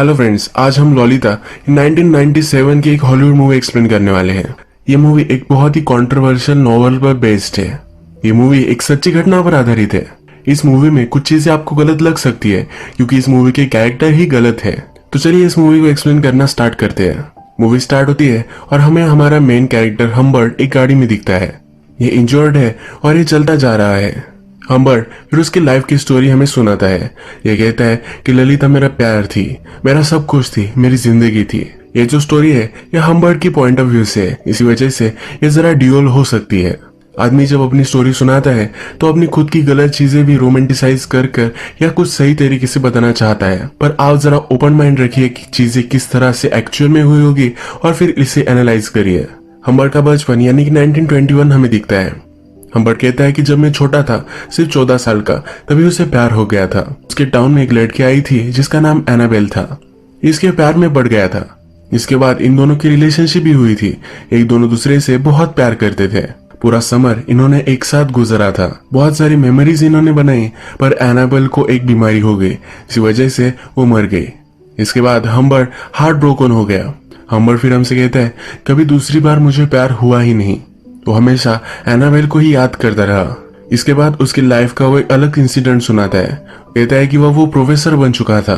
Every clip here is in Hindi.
हेलो फ्रेंड्स, आज हम ललिता 1997 की एक हॉलीवुड मूवी एक्सप्लेन करने वाले हैं। ये मूवी एक बहुत ही कंट्रोवर्शियल नॉवल पर बेस्ड है। ये मूवी एक सच्ची घटना पर आधारित है। इस मूवी में कुछ चीजें आपको गलत लग सकती है क्योंकि इस मूवी के कैरेक्टर ही गलत है। तो चलिए इस मूवी को एक्सप्लेन करना स्टार्ट करते हैं। मूवी स्टार्ट होती है और हमें हमारा मेन कैरेक्टर हम्बर्ट एक गाड़ी में दिखता है। ये इंजर्ड है और ये चलता जा रहा है। हम्बर्ट फिर उसकी लाइफ की स्टोरी हमें सुनाता है। ये कहता है कि ललिता मेरा प्यार थी, मेरा सब कुछ थी, मेरी जिंदगी थी। ये जो स्टोरी है ये हम्बर्ट की पॉइंट ऑफ व्यू से है, इसी वजह से ये जरा ड्यूअल हो सकती है। आदमी जब अपनी स्टोरी सुनाता है तो अपनी खुद की गलत चीजें भी रोमांटिसाइज कर कर या कुछ सही तरीके से बताना चाहता है। पर आप जरा ओपन माइंड रखिए कि चीजें किस तरह से एक्चुअल में हुई होगी और फिर इसे एनालाइज करिए। हम्बर्ट का बचपन यानी कि 1921 हमें दिखता है। हम्बर्ट कहता है कि जब मैं छोटा था, सिर्फ 14 साल का, तभी उसे प्यार हो गया था। उसके टाउन में एक लड़की आई थी जिसका नाम एनाबेल था। इसके प्यार में बढ़ गया था। इसके बाद इन दोनों की रिलेशनशिप भी हुई थी। एक दोनों दूसरे से बहुत प्यार करते थे। पूरा समर इन्होंने एक साथ गुजरा था। बहुत सारी मेमोरीज इन्होंने बनाई, पर एनाबेल को एक बीमारी हो गई, इसी वजह से वो मर गई। इसके बाद हम्बर्ट हार्ट ब्रोकन हो गया। हम्बर्ट फिर हमसे कहता है कभी दूसरी बार मुझे प्यार हुआ ही नहीं। वो हमेशा एनाबेल को ही याद करता रहा। इसके बाद उसकी लाइफ का वो एक अलग इंसिडेंट सुनाता है। कहता है कि वो प्रोफेसर बन चुका था।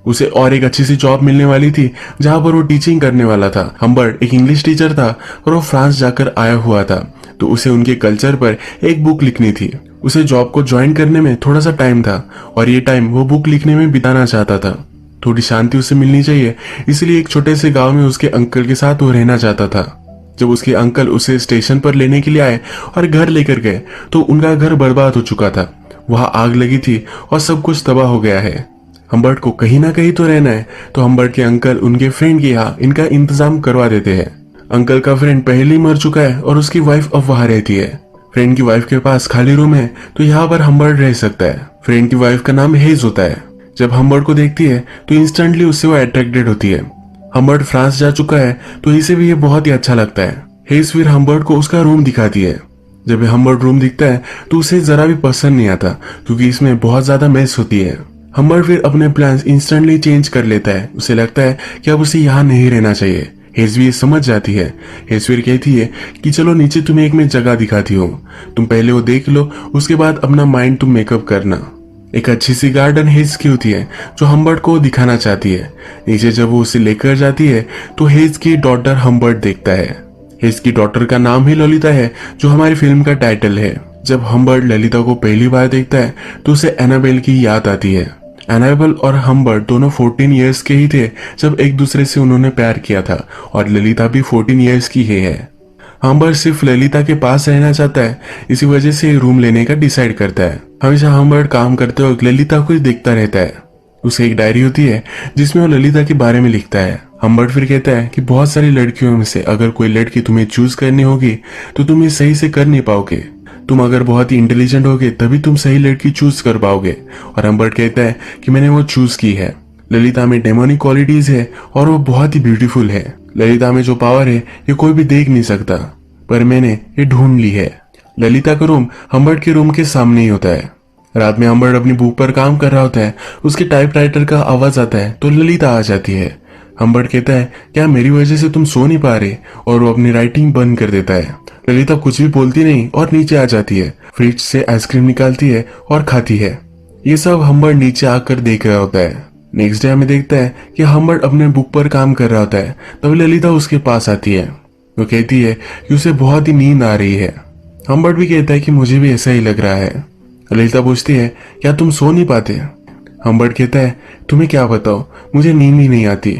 उसे और एक अच्छी सी जॉब मिलने वाली थी जहां पर वो टीचिंग करने वाला था। हम्बर्ट एक इंग्लिश टीचर था और वो फ्रांस जाकर आया हुआ था, तो उसे उनके कल्चर पर एक बुक लिखनी थी। उसे जॉब को ज्वाइन करने में थोड़ा सा टाइम था और ये टाइम वो बुक लिखने में बिताना चाहता था। थोड़ी शांति उसे मिलनी चाहिए, इसलिए एक छोटे से गाँव में उसके अंकल के साथ वो रहना चाहता था। जब उसके अंकल उसे स्टेशन पर लेने के लिए आए और घर लेकर गए तो उनका घर बर्बाद हो चुका था। वहां आग लगी थी और सब कुछ तबाह हो गया है। हम्बर्ट को कहीं ना कहीं तो रहना है, तो हम्बर्ट के अंकल उनके फ्रेंड के यहाँ इनका इंतजाम करवा देते हैं। अंकल का फ्रेंड पहले ही मर चुका है और उसकी वाइफ अब वहां रहती है। फ्रेंड की वाइफ के पास खाली रूम है, तो यहाँ पर हम्बर्ट रह सकता है। फ्रेंड की वाइफ का नाम हेज होता है। जब हम्बर्ट को देखती है तो इंस्टेंटली उससे वो अट्रैक्टेड होती है। हम्बर्ट फ्रांस जा चुका है तो इसे भी ये बहुत ही अच्छा लगता है। हेज फिर हम्बर्ट को उसका रूम दिखाती है। जब हम्बर्ट रूम दिखता है तो उसे जरा भी पसंद नहीं आता क्योंकि इसमें बहुत ज्यादा मेस होती है। हम्बर्ट फिर अपने प्लान्स इंस्टेंटली चेंज कर लेता है। उसे लगता है कि अब उसे यहाँ नहीं रहना चाहिए। हेज भी समझ जाती है। हेज फिर कहती है कि चलो नीचे तुम्हें एक मैं जगह दिखाती हूँ, तुम पहले वो देख लो, उसके बाद अपना माइंड तुम मेकअप करना। एक अच्छी सी गार्डन हेज की होती है जो हम्बर्ट को दिखाना चाहती है। नीचे जब वो उसे लेकर जाती है तो हेज की डॉटर हम्बर्ट देखता है। हेज की डॉटर का नाम ही ललिता है, जो हमारी फिल्म का टाइटल है। जब हम्बर्ट ललिता को पहली बार देखता है तो उसे एनाबेल की याद आती है। एनाबेल और हम्बर्ट दोनों 14 इयर्स के ही थे जब एक दूसरे से उन्होंने प्यार किया था और ललिता भी 14 इयर्स की ही है। हम्बर्ट सिर्फ ललिता के पास रहना चाहता है, इसी वजह से रूम लेने का डिसाइड करता है। हमेशा हम्बर्ट काम करते वक्त ललिता को देखता रहता है। उसे एक डायरी होती है जिसमें वो ललिता के बारे में लिखता है। हम्बर्ट फिर कहता है कि बहुत सारी लड़कियों में से अगर कोई लड़की तुम्हें चूज करनी होगी तो तुम ये सही से कर नहीं पाओगे। तुम अगर बहुत ही इंटेलिजेंट होगे तभी तुम सही लड़की चूज कर पाओगे। और हम्बर्ट कहता है कि मैंने वो चूज की है। ललिता में डेमोनिक क्वालिटीज है और वो बहुत ही ब्यूटीफुल है। ललिता में जो पावर है ये कोई भी देख नहीं सकता, पर मैंने ये ढूंढ ली है। ललिता का रूम हम्बर्ट के रूम के सामने ही होता है। रात में हम्बर्ट अपनी बुक पर काम कर रहा होता है। उसके टाइपराइटर का आवाज आता है तो ललिता आ जाती है। हम्बर्ट कहता है क्या मेरी वजह से तुम सो नहीं पा रहे, और वो अपनी राइटिंग बंद कर देता है। ललिता कुछ भी बोलती नहीं और नीचे आ जाती है। फ्रिज से आइसक्रीम निकालती है और खाती है। ये सब हम्बर्ट नीचे आकर देख रहा होता है। नेक्स्ट डे हमें देखता है कि हम्बर्ट अपने बुक पर काम कर रहा होता है, तभी ललिता उसके पास आती है। वो कहती है कि उसे बहुत ही नींद आ रही है। हम्बर्ट भी कहता है कि मुझे भी ऐसा ही लग रहा है। ललिता पूछती है क्या तुम सो नहीं पाते। हम्बर्ट कहता है तुम्हें क्या बताओ, मुझे नींद ही नहीं आती।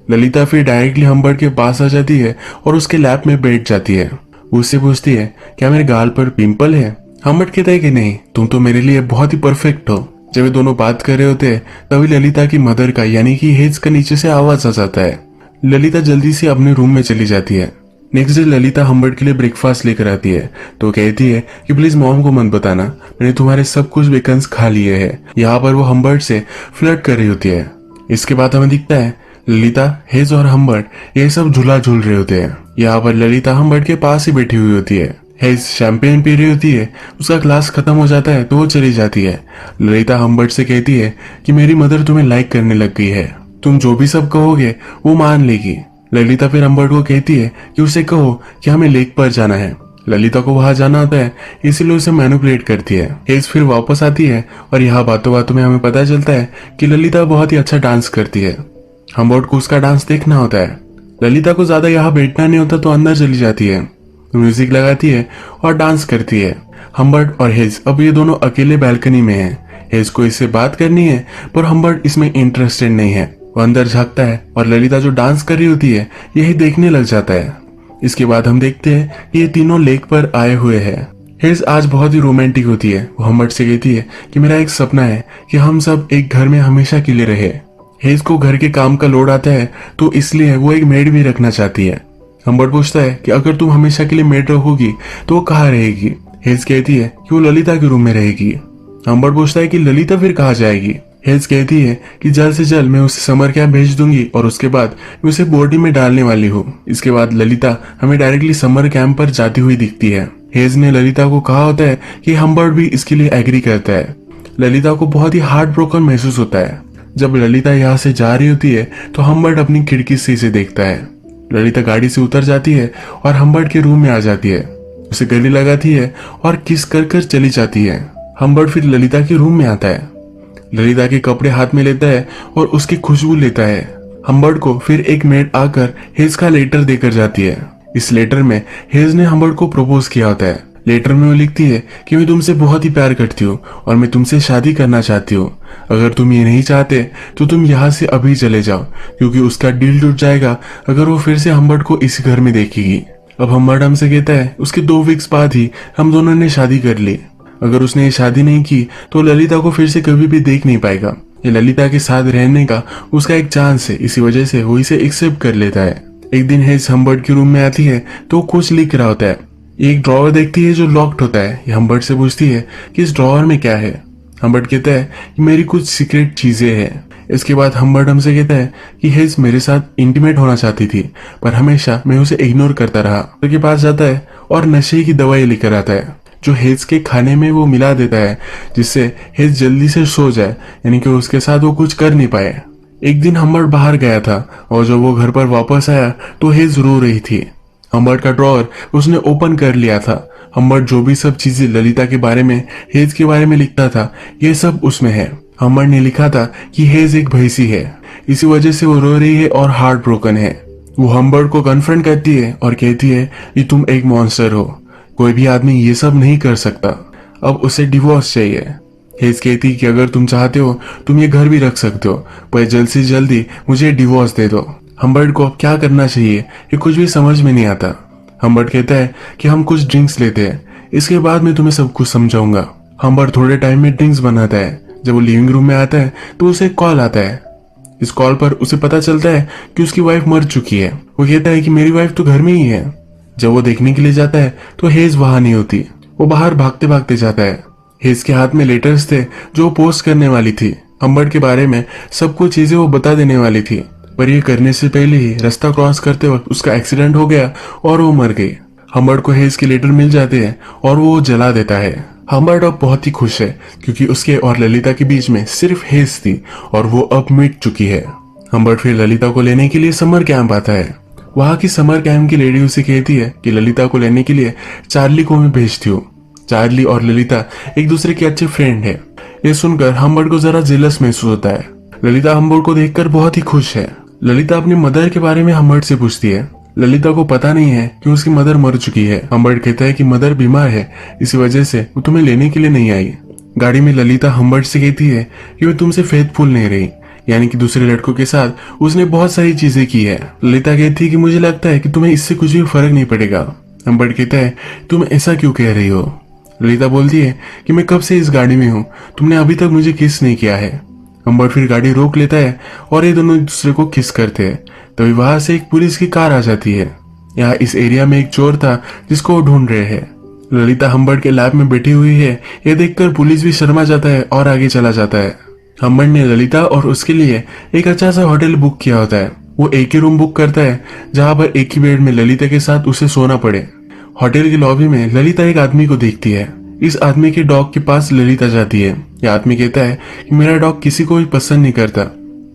ललिता फिर डायरेक्टली हम्बर्ट के पास आ जाती है और उसके लैप में बैठ जाती है। उससे पूछती है क्या मेरे गाल पर पिंपल है। हम्बर्ट कहता है कि नहीं, तुम तो मेरे लिए बहुत ही परफेक्ट हो। जब वे दोनों बात कर रहे होते हैं तभी ललिता की मदर का यानी कि हेज का नीचे से आवाज आ जाता है। ललिता जल्दी से अपने रूम में चली जाती है। नेक्स्ट डे ललिता हम्बर्ट के लिए ब्रेकफास्ट लेकर आती है तो कहती है कि प्लीज मॉम को मत बताना, मैंने तुम्हारे सब कुछ वेकन्स खा लिए हैं। यहाँ पर वो हम्बर्ट से फ्लर्ट कर रही होती है। इसके बाद हमें दिखता है ललिता, हेज और हम्बर्ट ये सब झूला झूल रहे होते हैं। यहाँ पर ललिता हम्बर्ट के पास ही बैठी हुई होती है। हेज शैंपेन पी रही होती है। उसका ग्लास खत्म हो जाता है तो वो चली जाती है। ललिता हम्बर्ट से कहती है कि मेरी मदर तुम्हें लाइक करने लग गई है, तुम जो भी सब कहोगे वो मान लेगी। ललिता फिर हम्बर्ट को कहती है कि उसे कहो कि हमें लेक पर जाना है। ललिता को वहां जाना होता है, इसीलिए उसे मैनिपुलेट करती है। हेज फिर वापस आती है और यहाँ बातों बातों में हमें पता चलता है कि ललिता बहुत ही अच्छा डांस करती है। हम्बर्ट को उसका डांस देखना होता है। ललिता को ज्यादा यहाँ बैठना नहीं होता तो अंदर चली जाती है, म्यूजिक लगाती है और डांस करती है। हम्बर्ट और हेज अब ये दोनों अकेले बालकनी में हैं। हेज को इससे बात करनी है पर हम्बर्ट इसमें इंटरेस्टेड नहीं है। वो अंदर झांकता है और ललिता जो डांस कर रही होती है यही देखने लग जाता है। इसके बाद हम देखते हैं कि ये तीनों लेक पर आए हुए हैं। हेज आज बहुत ही रोमांटिक होती है। वो हम्बर्ट से कहती है कि मेरा एक सपना है कि हम सब एक घर में हमेशा के लिए रहे। हेज को घर के काम का लोड आता है तो इसलिए वो एक मेड भी रखना चाहती है। हम्बर्ट पूछता है कि अगर तुम हमेशा के लिए मेड रखोगी तो वो कहाँ रहेगी। हेज कहती है कि वो ललिता के रूम में रहेगी। हम्बर्ट पूछता है कि ललिता फिर कहाँ जाएगी। हेज कहती है कि जल्द से जल्द मैं उसे समर कैंप भेज दूंगी और उसके बाद मैं उसे बोर्डिंग में डालने वाली हूँ। इसके बाद ललिता हमें डायरेक्टली समर कैंप पर जाती हुई दिखती है। हेज ने ललिता को कहा होता है कि हम्बर्ट भी इसके लिए एग्री करता है। ललिता को बहुत ही हार्ट ब्रोकन महसूस होता है। जब ललिता यहाँ से जा रही होती है तो हम्बर्ट अपनी खिड़की से इसे देखता है। ललिता गाड़ी से उतर जाती है और हम्बर्ट के रूम में आ जाती है, उसे गले लगाती है और किस कर चली जाती है। हम्बर्ट फिर ललिता के रूम में आता है, ललिता के कपड़े हाथ में लेता है और उसकी खुशबू लेता है। हम्बर्ट को फिर एक मेड आकर हेज का लेटर देकर जाती है। इस लेटर में हेज ने हम्बर्ट को प्रपोज किया होता है। लेटर में वो लिखती है कि मैं तुमसे बहुत ही प्यार करती हूँ और मैं तुमसे शादी करना चाहती हूँ। अगर तुम ये नहीं चाहते तो तुम यहाँ से अभी चले जाओ, क्योंकि उसका दिल टूट जाएगा अगर वो फिर से हम्बर्ट को इस घर में देखेगी। अब हम्बर्ट हमसे कहता है उसके 2 वीक्स बाद ही हम दोनों ने शादी कर ली। अगर उसने ये शादी नहीं की तो ललिता को फिर से कभी भी देख नहीं पाएगा। ये ललिता के साथ रहने का उसका एक चांस है, इसी वजह से वो इसे एक्सेप्ट कर लेता है। एक दिन हेज हम्बर्ट के रूम में आती है तो कुछ लिख रहा होता है। एक ड्रॉवर देखती है जो लॉक्ड होता है। ये हम्बर्ट से पूछती है कि इस ड्रॉवर में क्या है। हम्बर्ट कहता है कि मेरी कुछ सीक्रेट चीजें हैं। इसके बाद हम्बर्ट हमसे कहता है कि हेज मेरे साथ इंटीमेट होना चाहती थी पर हमेशा मैं उसे इग्नोर करता रहा। उसके पास जाता है और नशे की दवाई लेकर आता है जो हेज के खाने में वो मिला देता है, जिससे हेज जल्दी से सो जाए, यानी कि उसके साथ वो कुछ कर नहीं पाए। एक दिन हम्बर्ट बाहर गया था और जब वो घर पर वापस आया तो हेज रो रही थी। हम्बर्ट का ड्रॉअर उसने ओपन कर लिया था। हम्बर्ट जो भी सब चीजें ललिता के बारे में, हेज के बारे में लिखता था, ये सब उसमें है। हम्बर्ट ने लिखा था कि हेज एक भैंसी है, इसी वजह से वो रो रही है और हार्ट ब्रोकन है। वो हम्बर्ट को कन्फ्रंट करती है और कहती है कि तुम एक मॉन्स्टर हो, कोई भी आदमी ये सब नहीं कर सकता, अब उसे डिवोर्स चाहिए। हेज कहती कि अगर तुम चाहते हो तुम ये घर भी रख सकते हो, पर जल्द से जल्दी मुझे डिवोर्स दे दो। हम्बर्ट को अब क्या करना चाहिए ये कुछ भी समझ में नहीं आता। हम्बर्ट कहता है कि हम कुछ ड्रिंक्स लेते हैं, इसके बाद मैं तुम्हें सब कुछ समझाऊंगा। हम्बर्ट थोड़े टाइम में ड्रिंक्स बनाता है। जब वो लिविंग रूम में आता है तो उसे कॉल आता है। इस कॉल पर उसे पता चलता है कि उसकी वाइफ मर चुकी है। वो कहता है कि मेरी वाइफ तो घर में ही है। जब वो देखने के लिए जाता है तो हेज वहां नहीं होती। वो बाहर भागते भागते जाता है। हेज के हाथ में लेटर्स थे जो वो पोस्ट करने वाली थी। हम्बर्ट के बारे में सब कुछ चीजें वो बता देने वाली थी, पर ये करने से पहले ही रास्ता क्रॉस करते वक्त उसका एक्सीडेंट हो गया और वो मर गई। हम्बर्ट को हेज के लेटर मिल जाते हैं और वो जला देता है। हम्बर्ट अब बहुत ही खुश है क्योंकि उसके और ललिता के बीच में सिर्फ हेज थी और वो अब मिट चुकी है। हम्बर्ट फिर ललिता को लेने के लिए समर कैंप आता है। वहां की समर कैंप की लेडी उसे कहती है कि ललिता को लेने के लिए चार्ली को मैं भेजती हूँ। चार्ली और ललिता एक दूसरे के अच्छे फ्रेंड है। ये सुनकर हम्बर्ट को जरा जेलस महसूस होता है। ललिता हम्बर्ट को देखकर बहुत ही खुश है। ललिता अपनी मदर के बारे में हम्बर्ट से पूछती है। ललिता को पता नहीं है कि उसकी मदर मर चुकी है। हम्बर्ट कहता है कि मदर बीमार है, इसी वजह से वो तुम्हें लेने के लिए नहीं आई। गाड़ी में ललिता हम्बर्ट से कहती है कि वो तुमसे फेथफुल नहीं रही, यानी कि दूसरे लड़कों के साथ उसने बहुत सारी चीजें की है। ललिता कहती है कि मुझे लगता है कि तुम्हें इससे कुछ भी फर्क नहीं पड़ेगा। हम्बर्ट कहता है तुम ऐसा क्यों कह रही हो। ललिता बोलती है कि मैं कब से इस गाड़ी में हूँ, तुमने अभी तक मुझे किस नहीं किया है। हम्बर्ट फिर गाड़ी रोक लेता है और ये दोनों एक दूसरे को किस करते हैं। तभी वहां से एक पुलिस की कार आ जाती है। यहाँ इस एरिया में एक चोर था जिसको वो ढूंढ रहे हैं। ललिता हम्बर्ट के लैब में बैठी हुई है। ये देखकर पुलिस भी शर्मा जाता है और आगे चला जाता है। हम्बर्ट ने ललिता और उसके लिए एक अच्छा सा होटल बुक किया होता है। वो एक ही रूम बुक करता है जहां पर एक ही बेड में ललिता के साथ उसे सोना पड़े। होटल की लॉबी में ललिता एक आदमी को देखती है। इस आदमी के डॉग के पास ललिता जाती है। यह आदमी कहता है कि मेरा डॉग किसी को भी पसंद नहीं करता।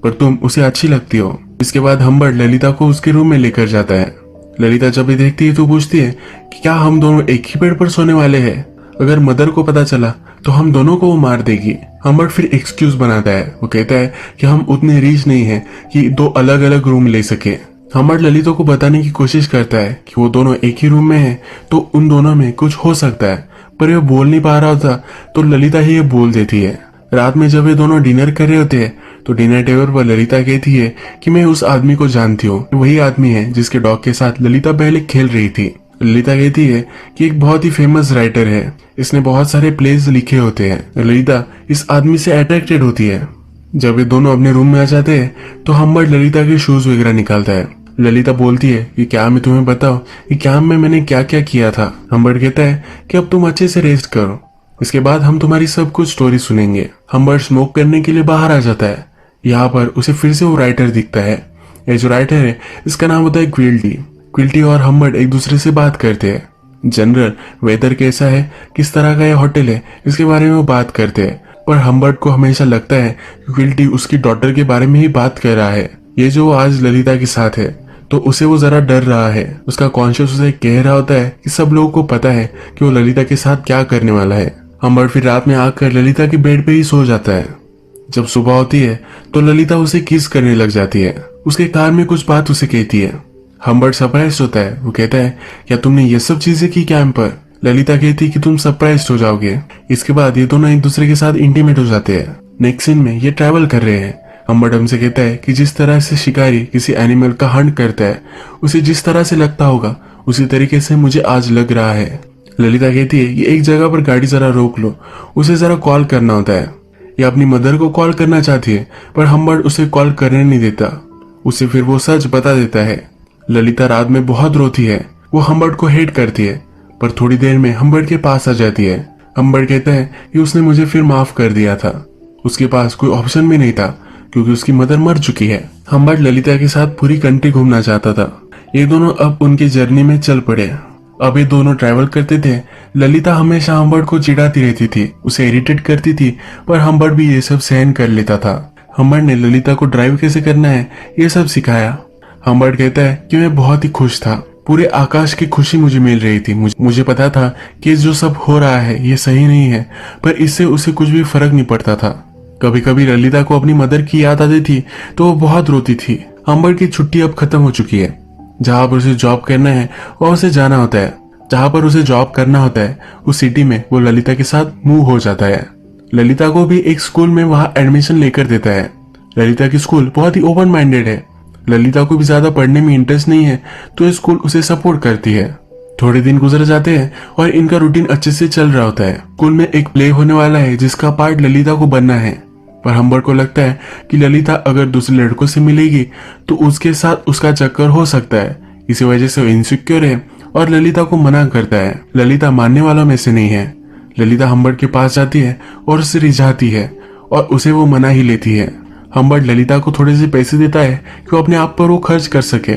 पर तुम उसे अच्छी लगती हो। इसके बाद हम्बर्ट ललिता को उसके रूम में लेकर जाता है। ललिता जब भी देखती है तो पूछती है कि क्या हम दोनों एक ही बेड पर सोने वाले हैं? अगर मदर को पता चला तो हम दोनों को वो मार देगी। हम्बर्ट फिर एक्सक्यूज बनाता है। वो कहता है कि हम उतने रीच नहीं है कि दो अलग अलग रूम ले सके। हम्बर्ट ललिता को बताने की कोशिश करता है कि वो दोनों एक ही रूम में हैं, तो उन दोनों में कुछ हो सकता है, पर वो बोल नहीं पा रहा होता तो ललिता ही ये बोल देती है। रात में जब ये दोनों डिनर कर रहे होते हैं तो डिनर टेबल पर ललिता कहती है कि मैं उस आदमी को जानती हूँ, वही आदमी है जिसके डॉग के साथ ललिता पहले खेल रही थी। ललिता कहती है कि एक बहुत ही फेमस राइटर है, इसने बहुत सारे प्लेस लिखे होते हैं। ललिता इस आदमी से अट्रैक्टेड होती है। जब ये दोनों अपने रूम में आ जाते हैं तो हम्बर्ट ललिता के शूज वगैरह निकालता है। ललिता बोलती है कि क्या मैं तुम्हें बताऊं कि कैंप में मैंने क्या क्या किया था। हम्बर्ट कहता है कि अब तुम अच्छे से रेस्ट करो, इसके बाद हम तुम्हारी सब कुछ स्टोरी सुनेंगे। हम्बर्ट स्मोक करने के लिए बाहर आ जाता है। यहाँ पर उसे फिर से वो राइटर दिखता है। ये जो राइटर है इसका नाम होता है क्विल्टी। क्विल्टी और हम्बर्ट एक दूसरे से बात करते हैं। जनरल वेदर कैसा है, किस तरह का ये होटल है, इसके बारे में वो बात करते हैं। पर हम्बर्ट को हमेशा लगता है कि क्विल्टी उसकी डॉटर के बारे में ही बात कर रहा है। ये जो वो आज ललिता के साथ है तो उसे वो जरा डर रहा है। उसका कॉन्शियस उसे कह रहा होता है कि सब लोगों को पता है कि वो ललिता के साथ क्या करने वाला है। हम्बर्ट फिर रात में आकर ललिता के बेड पे ही सो जाता है। जब सुबह होती है तो ललिता उसे किस करने लग जाती है। उसके कान में कुछ बात उसे कहती है। हम्बर्ट सरप्राइज होता है। वो कहता है क्या तुमने ये सब चीजें की कैंप पर? ललिता कहती है कि तुम सरप्राइज हो जाओगे। इसके बाद ये दोनों एक दूसरे के साथ इंटीमेट हो जाते हैं। नेक्स्ट सीन में ये ट्रैवल कर रहे हैं। हम्बर्ट हमसे कहता है कि जिस तरह से शिकारी किसी एनिमल का हंट करता है, उसे जिस तरह से लगता होगा उसी तरीके से मुझे आज लग रहा है। ललिता कहती है कि एक जगह पर गाड़ी जरा रोक लो, उसे जरा कॉल करना होता है। ये अपनी मदर को कॉल करना चाहती है पर हम्बर्ट उसे कॉल करने नहीं देता। उसे फिर वो सच बता देता है। ललिता रात में बहुत रोती है। वो हम्बर्ट को हेट करती है पर थोड़ी देर में हम्बर्ट के पास आ जाती है। हम्बर्ट कहता है कि उसने मुझे फिर माफ कर दिया था। उसके पास कोई ऑप्शन भी नहीं था क्योंकि उसकी मदर मर चुकी है। हम्बर्ट ललिता के साथ पूरी कंट्री घूमना चाहता था। ये दोनों अब उनकी जर्नी में चल पड़े। अब ये दोनों ट्रैवल करते थे। ललिता हमेशा हम्बर्ट को चिढ़ाती रहती थी, उसे इरिटेट करती थी, पर हम्बर्ट भी ये सब सहन कर लेता था। हम्बर्ट ने ललिता को ड्राइव कैसे करना है ये सब सिखाया। हम्बर्ट कहता है कि मैं बहुत ही खुश था, पूरे आकाश की खुशी मुझे मिल रही थी। मुझे पता था कि जो सब हो रहा है ये सही नहीं है, पर इससे उसे कुछ भी फर्क नहीं पड़ता था। कभी कभी ललिता को अपनी मदर की याद आती थी तो वो बहुत रोती थी। हम्बर्ट की छुट्टी अब खत्म हो चुकी है। जहाँ पर उसे जॉब करना है वह उसे जाना होता है। जहाँ पर उसे जॉब करना होता है उस सिटी में वो ललिता के साथ मूव हो जाता है। ललिता को भी एक स्कूल में वहाँ एडमिशन लेकर देता है। ललिता की स्कूल बहुत ही ओपन माइंडेड है। ललिता को भी ज्यादा पढ़ने में इंटरेस्ट नहीं है तो ये स्कूल उसे सपोर्ट करती है। थोड़े दिन गुजर जाते हैं और इनका रूटीन अच्छे से चल रहा होता है। स्कूल में एक प्ले होने वाला है जिसका पार्ट ललिता को बनना है, पर हम्बर्ट को लगता है कि ललिता अगर दूसरे लड़कों से मिलेगी तो उसके साथ उसका चक्कर हो सकता है। इसी वजह से वो इनसिक्योर है और ललिता को मना करता है। ललिता मानने वालों में से नहीं है। ललिता हम्बर्ट के पास जाती है और उसे रिझाती है और उसे वो मना ही लेती है। हम्बर्ट ललिता को थोड़े से पैसे देता है कि वो अपने आप पर वो खर्च कर सके।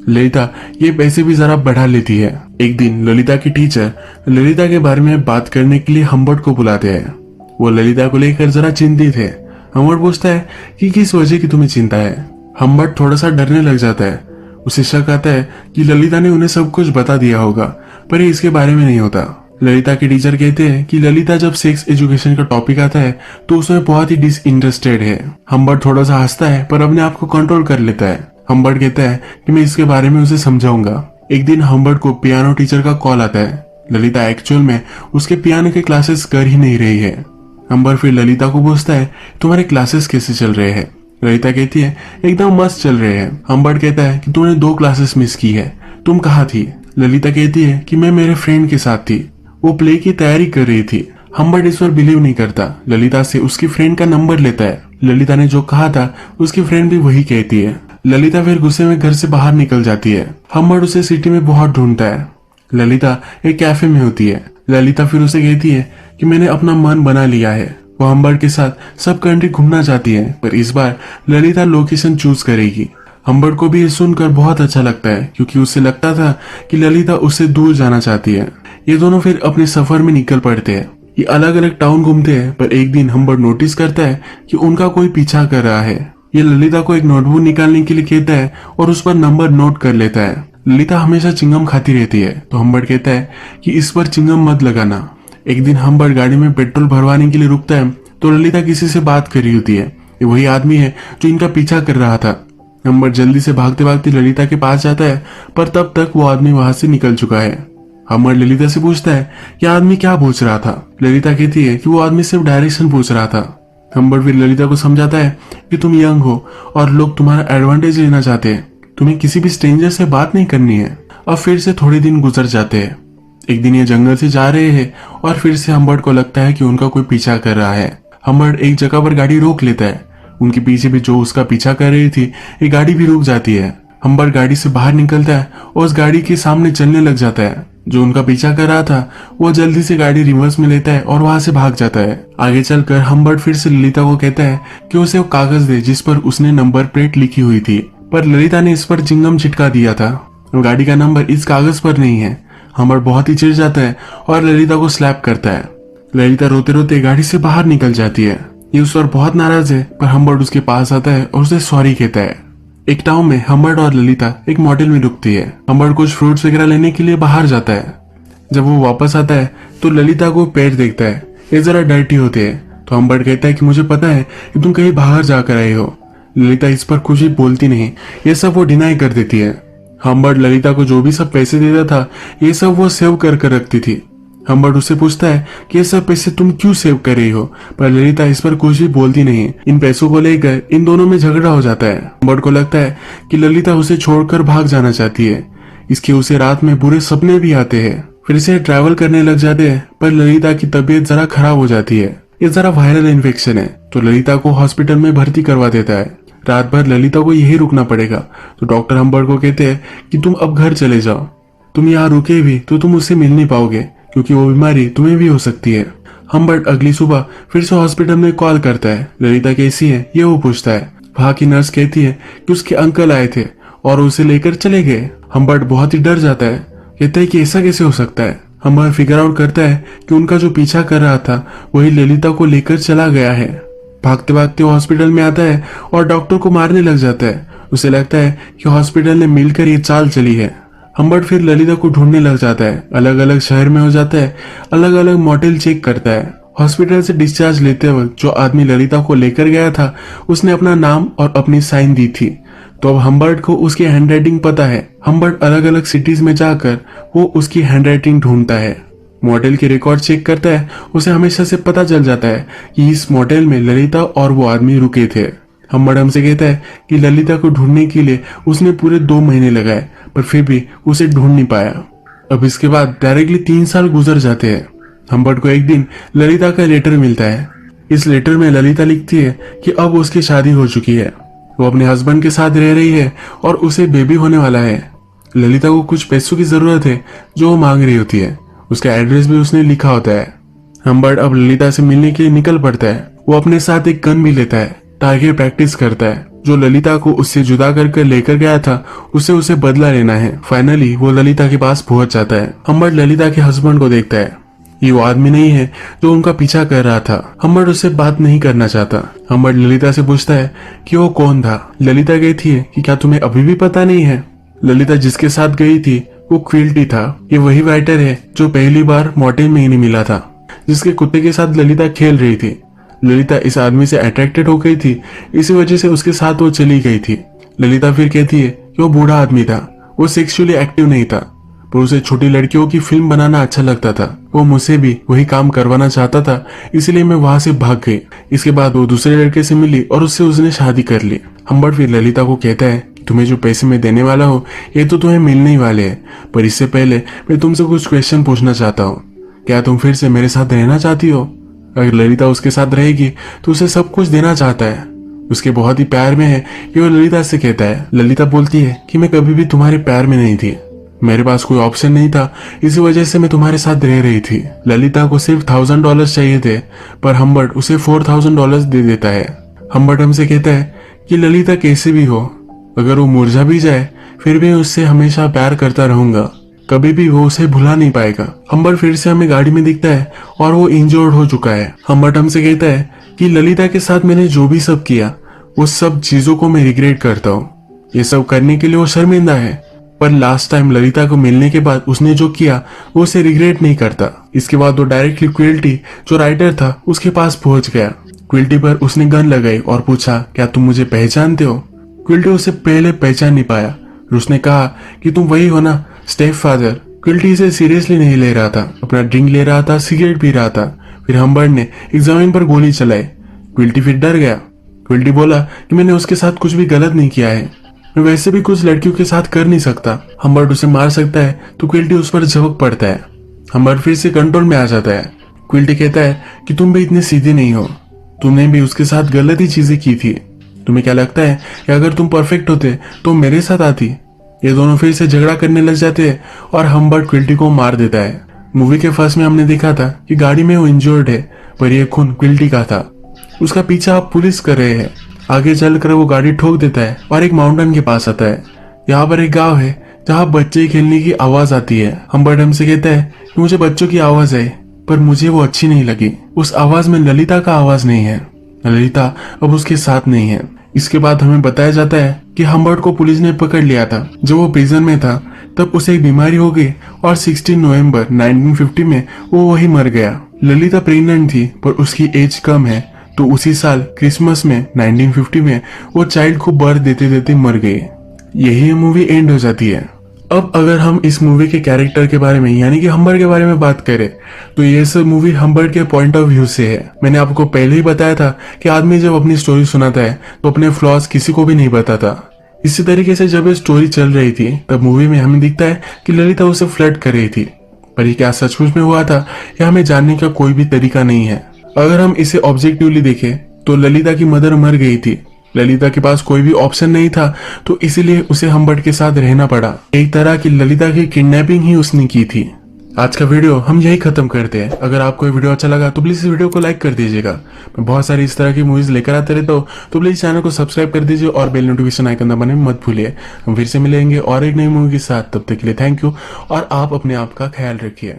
ललिता ये पैसे भी जरा बढ़ा लेती है। एक दिन ललिता की टीचर ललिता के बारे में बात करने के लिए हम्बर्ट को बुलाते हैं। वो ललिता को लेकर जरा चिंतित है। हम्बर्ट पूछता है कि किस वजह की तुम्हें चिंता है। हम्बर्ट थोड़ा सा डरने लग जाता है। उसे शक आता है कि ललिता ने उन्हें सब कुछ बता दिया होगा, पर ये इसके बारे में नहीं होता। ललिता के टीचर कहते हैं कि ललिता जब सेक्स एजुकेशन का टॉपिक आता है तो उसमें बहुत ही डिसइंटरेस्टेड है। हम्बर्ट थोड़ा सा हंसता है पर अपने आप को कंट्रोल कर लेता है। हम्बर्ट कहता है कि मैं इसके बारे में उसे समझाऊंगा। एक दिन हम्बर्ट को पियानो टीचर का कॉल आता है। ललिता एक्चुअल में उसके पियानो के क्लासेस कर ही नहीं रही है। हम्बर्ट फिर ललिता को पूछता है तुम्हारे क्लासेस कैसे चल रहे हैं। ललिता कहती है एकदम मस्त चल रहे हैं। हम्बर्ट कहता है कि तूने 2 क्लासेस मिस की है, तुम कहाँ थी? ललिता कहती है कि मैं मेरे फ्रेंड के साथ थी, वो प्ले की तैयारी कर रही थी। हम्बर्ट इस पर बिलीव नहीं करता। ललिता से उसकी फ्रेंड का नंबर लेता है। ललिता ने जो कहा था उसकी फ्रेंड भी वही कहती है। ललिता फिर गुस्से में घर से बाहर निकल जाती है। हम्बर्ट उसे सिटी में बहुत ढूंढता है। ललिता एक कैफे में होती है। ललिता फिर उसे कहती है कि मैंने अपना मन बना लिया है। वो हम्बर्ट के साथ सब कंट्री घूमना चाहती है, पर इस बार ललिता लोकेशन चूज करेगी। हम्बर्ट को भी ये सुनकर बहुत अच्छा लगता है क्योंकि उसे लगता था कि ललिता उससे दूर जाना चाहती है। ये दोनों फिर अपने सफर में निकल पड़ते हैं। ये अलग अलग टाउन घूमते हैं, पर एक दिन हम्बर्ट नोटिस करता है कि उनका कोई पीछा कर रहा है। ये ललिता को एक नोटबुक निकालने के लिए कहता है और उस पर नंबर नोट कर लेता है। ललिता हमेशा चिंगम खाती रहती है तो हम्बर्ट कहता है कि इस पर चिंगम मत लगाना। एक दिन हम्बर्ट गाड़ी में पेट्रोल भरवाने के लिए रुकता है तो ललिता किसी से बात कर रही होती है। ये वही आदमी है जो इनका पीछा कर रहा था। हम्बर्ट जल्दी से भागते भागते ललिता के पास जाता है पर तब तक वो आदमी वहां से निकल चुका है। हम्बर्ट ललिता से पूछता है कि आदमी क्या पूछ रहा था। ललिता कहती है कि वो आदमी सिर्फ डायरेक्शन पूछ रहा था। हम्बर्ट फिर ललिता को समझाता है कि तुम यंग हो और लोग तुम्हारा एडवांटेज लेना चाहते हैं, तुम्हें किसी भी स्ट्रेंजर से बात नहीं करनी है। अब फिर से थोड़े दिन गुजर जाते हैं। एक दिन ये जंगल से जा रहे हैं और फिर से हम्बर्ट को लगता है कि उनका कोई पीछा कर रहा है। हम्बर्ट एक जगह पर गाड़ी रोक लेता है। उनके पीछे भी जो उसका पीछा कर रही थी ये गाड़ी भी रुक जाती है। हम्बर्ट गाड़ी से बाहर निकलता है और उस गाड़ी के सामने चलने लग जाता है। जो उनका पीछा कर रहा था वो जल्दी से गाड़ी रिवर्स में लेता है और वहां से भाग जाता है। आगे चलकर हम्बर्ट फिर से ललिता को कहता है कि उसे वो कागज दे जिस पर उसने नंबर प्लेट लिखी हुई थी, पर ललिता ने इस पर चिंगम चिटका दिया था। गाड़ी का नंबर इस कागज पर नहीं है। हम्बर्ट बहुत ही चिढ़ जाता है और ललिता को स्लैप करता है। ललिता रोते रोते गाड़ी से बाहर निकल जाती है। ये उस पर बहुत नाराज है पर हम्बर्ट उसके पास आता है और उसे सॉरी कहता है। एक टाउन में हम्बर्ट और ललिता एक मोटेल में रुकती है। हम्बर्ट कुछ फ्रूट्स वगैरह लेने के लिए बाहर जाता है। जब वो वापस आता है तो ललिता को पैर देखता है, ये जरा डर्टी होते हैं। तो हम्बर्ट कहता है कि मुझे पता है कि तुम कहीं बाहर जाकर आए हो। ललिता इस पर कुछ भी बोलती नहीं, ये सब वो डिनाई कर देती है। हम्बर्ट ललिता को जो भी सब पैसे देता था ये सब वो सेव कर कर रखती थी। हम्बर्ट उससे पूछता है कि ये सब पैसे तुम क्यों सेव कर रही हो, पर ललिता इस पर कुछ भी बोलती नहीं। इन पैसों को लेकर इन दोनों में झगड़ा हो जाता है। हम्बर्ट को लगता है कि ललिता उसे छोड़कर भाग जाना चाहती है, इसके उसे रात में बुरे सपने भी आते हैं। फिर से ट्रैवल करने लग जाते हैं पर ललिता की तबीयत जरा खराब हो जाती है। ये जरा वायरल इन्फेक्शन है तो ललिता को हॉस्पिटल में भर्ती करवा देता है। रात भर ललिता को यही रुकना पड़ेगा तो डॉक्टर हम्बर्ट को कहते हैं कि तुम अब घर चले जाओ। तुम यहाँ रुके भी तो तुम उससे मिल नहीं पाओगे क्योंकि वो बीमारी तुम्हें भी हो सकती है। हम्बर्ट अगली सुबह फिर से हॉस्पिटल में कॉल करता है। ललिता कैसी है ये वो पूछता है। वहां की नर्स कहती है कि उसके अंकल आए थे और उसे लेकर चले गए। हम्बर्ट बहुत ही डर जाता है, कहता है कि ऐसा कैसे हो सकता है। हम्बर्ट फिगर आउट करता है कि उनका जो पीछा कर रहा था वही ललिता को लेकर चला गया है। भागते भागते वो हॉस्पिटल में आता है और डॉक्टर को मारने लग जाता है। उसे लगता है कि हॉस्पिटल ने मिलकर ये चाल चली है। हम्बर्ट फिर ललिता को ढूंढने लग जाता है, अलग अलग शहर में हो जाता है, अलग अलग मोटेल चेक करता है। हॉस्पिटल से डिस्चार्ज लेते वक्त जो आदमी ललिता को लेकर गया था उसने अपना नाम और अपनी साइन दी थी, तो अब हम्बर्ट को उसकी हैंडराइटिंग पता है। हम्बर्ट अलग अलग सिटीज में जाकर वो उसकी हैंडराइटिंग ढूंढता है। मोटेल के रिकॉर्ड चेक करता है, उसे हमेशा से पता चल जाता है कि इस मोटेल में ललिता और वो आदमी रुके थे। हम्बर्ट हमसे कहता है कि ललिता को ढूंढने के लिए उसने पूरे 2 महीने लगाए पर फिर भी उसे ढूंढ नहीं पाया। अब इसके बाद डायरेक्टली 3 साल गुजर जाते हैं। हम्बर्ट को एक दिन ललिता का लेटर मिलता है। इस लेटर में ललिता लिखती है कि अब उसकी शादी हो चुकी है, वो अपने हस्बैंड के साथ रह रही है और उसे बेबी होने वाला है। ललिता को कुछ पैसों की जरूरत है जो वो मांग रही होती है, उसका एड्रेस भी उसने लिखा होता है। हम्बर्ट अब ललिता से मिलने के लिए निकल पड़ता है। वो अपने साथ एक गन भी लेता है, टारगेट प्रैक्टिस करता है। जो ललिता को उससे जुदा करके लेकर गया था उसे बदला लेना है। फाइनली वो ललिता के पास पहुंच जाता है। हम्बर्ट ललिता के हस्बैंड को देखता है, ये वो आदमी नहीं है जो उनका पीछा कर रहा था। हम्बर्ट उससे बात नहीं करना चाहता। हम्बर्ट ललिता से पूछता है कि वो कौन था। ललिता कहती है कि क्या तुम्हें अभी भी पता नहीं है। ललिता जिसके साथ गई थी वो क्विल्टी था। ये वही राइटर है जो पहली बार मोटेल में ही नहीं मिला था, जिसके कुत्ते के साथ ललिता खेल रही थी। ललिता इस आदमी से अट्रैक्टेड हो गई थी, इसी वजह से उसके साथ वो चली गई थी। ललिता फिर कहती है कि वो बूढ़ा आदमी था, वो सेक्सुअली एक्टिव नहीं था, पर उसे छोटी लड़कियों की फिल्म बनाना अच्छा लगता था। वो मुझसे भी वही काम करवाना चाहता था, इसलिए मैं वहां से भाग गई। इसके बाद वो दूसरे लड़के से मिली और उससे उसने शादी कर ली। हम्बर्ट फिर ललिता को कहता है तुम्हें जो पैसे मैं देने वाला हूँ ये तो तुम्हें मिलने ही वाले हैं, पर इससे पहले मैं तुमसे कुछ क्वेश्चन पूछना चाहता हूँ। क्या तुम फिर से मेरे साथ रहना चाहती हो? अगर ललिता उसके साथ रहेगी तो उसे सब कुछ देना चाहता है। उसके बहुत ही प्यार में है कि वो ललिता से कहता है। ललिता बोलती है कि मैं कभी भी तुम्हारे प्यार में नहीं थी, मेरे पास कोई ऑप्शन नहीं था, इसी वजह से मैं तुम्हारे साथ रह रही थी। ललिता को सिर्फ $1000 चाहिए थे, पर हम्बर्ट उसे $4000 दे देता है। हम्बर्ट हमसे कहता है कि ललिता कैसे भी हो, अगर वो मुरझा भी जाए फिर भी उससे हमेशा प्यार करता रहूंगा, कभी भी वो उसे भुला नहीं पाएगा। हम्बर्ट फिर से हमें गाड़ी में दिखता है और वो इंजर्ड हो चुका है। हम्बर्ट हमसे कहता है कि ललिता के साथ मैंने जो भी सब किया वो सब चीजों को मैं रिग्रेट करता हूँ। ये सब करने के लिए वो शर्मिंदा है, पर लास्ट टाइम ललिता को मिलने के बाद उसने जो किया वो उसे रिग्रेट नहीं करता। इसके बाद वो डायरेक्टली क्विल्टी जो राइटर था उसके पास पहुंच गया। क्विल्टी पर उसने गन लगाई और पूछा, क्या तुम मुझे पहचानते हो? क्विल्टी उसे पहले पहचान नहीं पाया और उसने कहा कि तुम वही हो ना, स्टेप फादर। क्विल्टी इसे सीरियसली नहीं ले रहा था, अपना ड्रिंक ले रहा था, सिगरेट पी रहा था। फिर हम्बर्ट ने एक जमीन पर गोली चलाई। क्विल्टी फिर डर गया। क्विल्टी बोला कि मैंने उसके साथ कुछ भी गलत नहीं किया है, मैं वैसे भी कुछ लड़कियों के साथ कर नहीं सकता। हम्बर्ट उसे मार सकता है तो क्विल्टी उस पर झपक पड़ता है। हम्बर्ट फिर से कंट्रोल में आ जाता है। क्विल्टी कहता है कि तुम भी इतने सीधे नहीं हो, तुमने भी उसके साथ गलत ही चीजें की थी। तुम्हें क्या लगता है कि अगर तुम परफेक्ट होते तो मेरे साथ आती? ये दोनों फिर से झगड़ा करने लग जाते हैं और हम्बर्ट क्विल्टी को मार देता है। मूवी के फर्स्ट में हमने देखा था कि गाड़ी में वो इंजर्ड है, पर यह खून क्विल्टी का था। उसका पीछा अब पुलिस कर रहे हैं। आगे चलकर वो गाड़ी ठोक देता है और एक माउंटेन के पास आता है। यहाँ पर एक गांव है जहाँ बच्चे खेलने की आवाज आती है। हम्बर्ट हमसे कहता है कि मुझे बच्चों की आवाज आई, पर मुझे वो अच्छी नहीं लगी। उस आवाज में ललिता का आवाज नहीं है। ललिता अब उसके साथ नहीं है। इसके बाद हमें बताया जाता है कि हम्बर्ट को पुलिस ने पकड़ लिया था। जब वो प्रिजन में था तब उसे एक बीमारी हो गई और 16 नवंबर 1950 में वो वही मर गया। ललिता प्रेग्नेंट थी पर उसकी एज कम है, तो उसी साल क्रिसमस में 1950 में वो चाइल्ड को बर्थ देते देते मर गई। यही मूवी एंड हो जाती है। अब अगर हम इस मूवी के कैरेक्टर के बारे में यानी कि हम्बर्ट के बारे में बात करें तो ये सब मूवी हम्बर्ट के पॉइंट ऑफ व्यू से है। मैंने आपको पहले ही बताया था कि आदमी जब अपनी स्टोरी सुनाता है तो अपने फ्लॉज किसी को भी नहीं बताता। इसी तरीके से जब ये स्टोरी चल रही थी तब मूवी में हमें दिखता है कि ललिता उसे फ्लर्ट कर रही थी, पर ये क्या सचमुच में हुआ था यह हमें जानने का कोई भी तरीका नहीं है। अगर हम इसे ऑब्जेक्टिवली देखें तो ललिता की मदर मर गई थी। ललिता के पास कोई भी ऑप्शन नहीं था, तो इसीलिए उसे हम्बर्ट के साथ रहना पड़ा। एक तरह की ललिता की किडनैपिंग ही उसने की थी। आज का वीडियो हम यही खत्म करते हैं। अगर आपको ये वीडियो अच्छा लगा तो प्लीज इस वीडियो को लाइक कर दीजिएगा। मैं बहुत सारी इस तरह की मूवीज लेकर आते रहता हूँ, तो प्लीज चैनल को सब्सक्राइब कर दीजिए और बेल नोटिफिकेशन आइकन दबाने मत भूलिए। हम फिर से मिलेंगे और एक नई मूवी के साथ। तब तक के लिए थैंक यू और आप अपने आप का ख्याल रखिए।